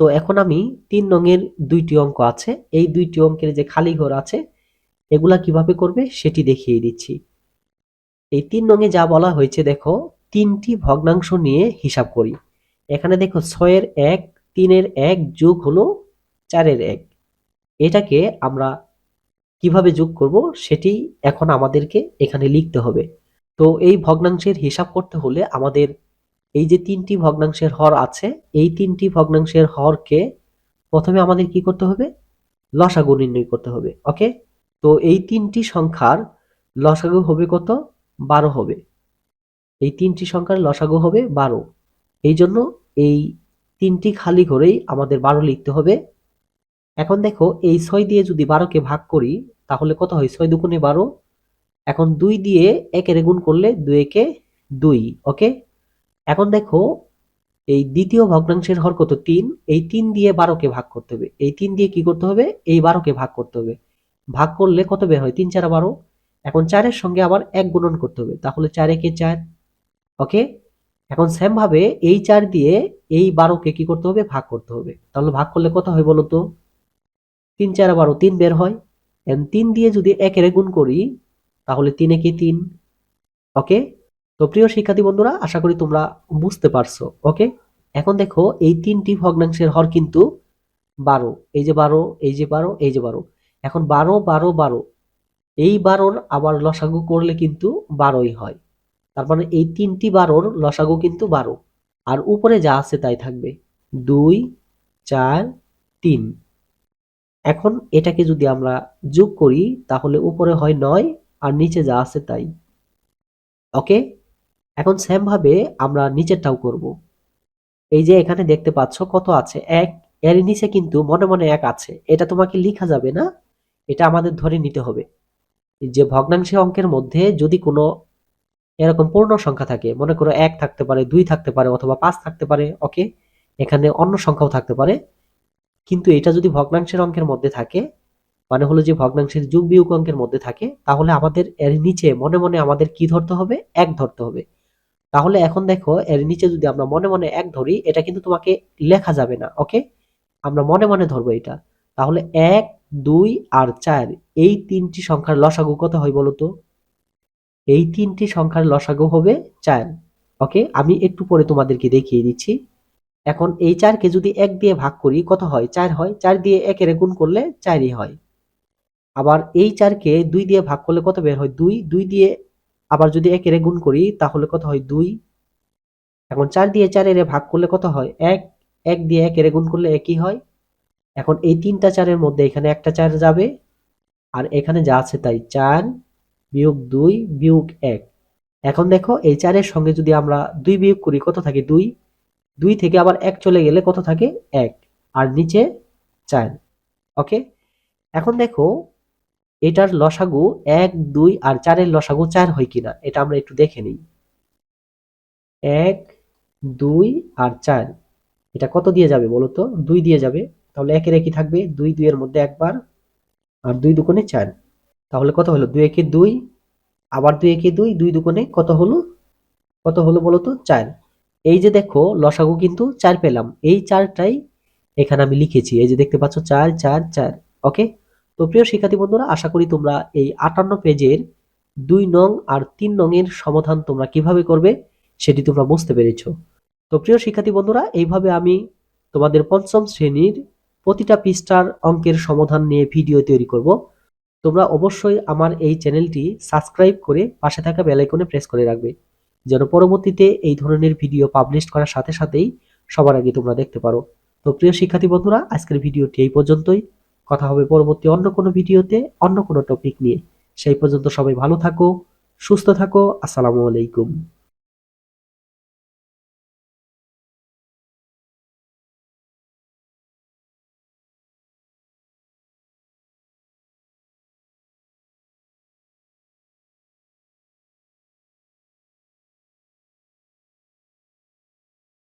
তো এখন আমি ৩ নংয়ের ২টি অঙ্ক আছে, এই ২টি অঙ্কের যে খালি ঘর আছে এগুলা কিভাবে করবে সেটি দেখিয়ে দিচ্ছি। এই ৩ নংয়ে যা বলা হয়েছে দেখো, ৩টি ভগ্নাংশ নিয়ে হিসাব করি। এখানে দেখো ৬ এর ১, ৩ এর ১ যোগ হলো ৪ এর ১। এটাকে আমরা কিভাবে যোগ করব সেটি এখন আমাদেরকে এখানে লিখতে হবে। তো এই ভগ্নাংশের হিসাব করতে হলে আমাদের এই যে ৩টি ভগ্নাংশের হর আছে, এই ৩টি ভগ্নাংশের হরকে প্রথমে আমাদের কি করতে হবে? লসাগু নির্ণয় করতে হবে। ওকে? তো এই ৩টি সংখ্যার লসাগু হবে কত? ১২ হবে। এই ৩টি সংখ্যার লসাগু হবে ১২। এই জন্য এই ৩টি খালি ঘরেই আমাদের ১২ লিখতে হবে। এখন দেখো এই ৬ দিয়ে যদি ১২কে ভাগ করি তাহলে কত হয়? ৬ দুগুণে ১২। এখন ২ দিয়ে ১ এর গুণ করলে ২ একে ২। ওকে? এখন দেখো এই দ্বিতীয় ভগ্নাংশের হর কত? ৩। এই ৩ দিয়ে ১২কে ভাগ করতে হবে। এই ৩ দিয়ে কি করতে হবে? এই ১২কে ভাগ করতে হবে। ভাগ করলে কত বের হয়? ৩ ৪ ১২। এখন ৪ এর সঙ্গে আবার ১ গুণন করতে হবে। তাহলে ৪ একে ৪। ওকে? এখন সেম ভাবে এই ৪ দিয়ে এই ১২কে কি করতে হবে? ভাগ করতে হবে। তাহলে ভাগ করলে কত হয় বলো তো? ৩ ৪ ১২, ৩ বের হয়। ৩ দিয়ে যদি ১ এর গুণ করি তাহলে ৩ একে ৩। ওকে? তো প্রিয় শিক্ষার্থী বন্ধুরা, আশা করি তোমরা বুঝতে পারছো। ওকে? এখন দেখো এই ৩টি ভগ্নাংশের হর কিন্তু ১২। এই যে ১২, এই যে ১২, এই যে ১২। এখন ১২ ১২ ১২, এই ১২র আবার লসাগু করলে কিন্তু ১২ই হয়। তার মানে এই ৩টি ১২র লসাগু কিন্তু ১২। আর উপরে যা আছে তাই থাকবে। ২ ৪ ৩। এখন এটাকে যদি আমরা যোগ করি তাহলে উপরে হয় ৯ আর নিচে যা আছে তাই। ওকে? এখন সেম ভাবে আমরা নিচেরটাও করব। এই যে এখানে দেখতে পাচ্ছ কত আছে? ১। এর নিচে কিন্তু মনে মনে ১ আছে। এটা তোমাকে লিখা যাবে না। এটা আমাদের ধরে নিতে হবে। যে ভগ্নাংশে অঙ্কের মধ্যে যদি কোনো এরকম পূর্ণ সংখ্যা থাকে, মনে করো ১ থাকতে পারে, ২ থাকতে পারে অথবা ৫ থাকতে পারে। ওকে? এখানে অন্য সংখ্যাও থাকতে পারে। কিন্তু এটা যদি ভগ্নাংশের অঙ্কের মধ্যে থাকে, মানে হলো যে ভগ্নাংশের যোগ বিয়োগ অঙ্কের মধ্যে থাকে, তাহলে আমাদের এর নিচে মনে মনে আমাদের কি ধরতে হবে? ১ ধরতে হবে। তাহলে এখন দেখো এর নিচে যদি আমরা মনে মনে ১ ধরি, এটা কিন্তু তোমাকে লেখা যাবে না। ওকে? আমরা মনে মনে ধরবো এটা। তাহলে ১, ২ আর ৪ এই ৩টি সংখ্যার লসাগু কত হয় বলো তো? এই ৩টি সংখ্যার লসাগু হবে ৪। ওকে? আমি একটু পরে তোমাদেরকে দেখিয়ে দিচ্ছি। এখন এই ৪ কে যদি ১ দিয়ে ভাগ করি কত হয়? ৪ হয়। ৪ দিয়ে ১ এর গুণ করলে ৪ই হয়। আবার এই ৪ কে ২ দিয়ে ভাগ করলে কত বের হয়? ২। ২ দিয়ে আবার যদি ১ এর গুণ করি তাহলে কত হয়? ২। এখন ৪ দিয়ে ৪ এর ভাগ করলে কত হয়? ১। ১ দিয়ে ১ এর গুণ করলে ১ই হয়। এখন এই ৩টা ৪ এর মধ্যে এখানে একটা ৪ যাবে। আর এখানে যা আছে তাই। ৪ বিয়োগ ২ বিয়োগ ১। এখন দেখো এই ৪ এর সঙ্গে যদি আমরা ২ বিয়োগ করি কত থাকে? ২। ২ থেকে আবার ১ চলে গেলে কত থাকে? ১। আর নিচে ৪। ওকে? এখন দেখো এটার লসাগু ১, ২ আর ৪ এর লসাগু ৪ হয় কিনা এটা আমরা একটু দেখে নিই। ১, ২ আর ৪ এটা কত দিয়ে যাবে বলো তো? ২ দিয়ে যাবে। তাহলে ১ এর একই থাকবে। ২ ২ এর মধ্যে একবার আর ২ দুগুণে ৪। তাহলে কত হলো? ২ একে ২ আবার ২ একে ২, ২ দুগুণে কত হলো? কত হলো বলো তো? ৪। এই যে দেখো লসাগু কিন্তু ৪ পেলাম। এই ৪ টাই এখানে আমি লিখেছি। এই যে দেখতে পাচ্ছ ৪ ৪ ৪। ওকে? তো প্রিয় শিক্ষার্থী বন্ধুরা, আশা করি তোমরা এই ৫৮ পেজের ২ নং আর ৩ নং এর সমাধান তোমরা কিভাবে করবে সেটি তোমরা বুঝতে পেরেছো। তো প্রিয় শিক্ষার্থী বন্ধুরা, এইভাবে আমি তোমাদের ৫ম শ্রেণীর প্রতিটা পৃষ্ঠার অঙ্কের সমাধান নিয়ে ভিডিও তৈরি করব। তোমরা অবশ্যই আমার এই চ্যানেলটি সাবস্ক্রাইব করে পাশে থাকা বেল আইকনে প্রেস করে রাখবে, যেন পরবর্তীতে এই ধরনের ভিডিও পাবলিশ করার সাথে সাথেই সবার আগে তোমরা দেখতে পারো। তো প্রিয় শিক্ষার্থী বন্ধুরা, আজকের ভিডিওটি এই পর্যন্তই। কথা হবে পরবর্তী অন্য কোনো ভিডিওতে অন্য কোনো টপিক নিয়ে। সেই পর্যন্ত সবাই ভালো থাকো, সুস্থ থাকো। আসসালামু আলাইকুম।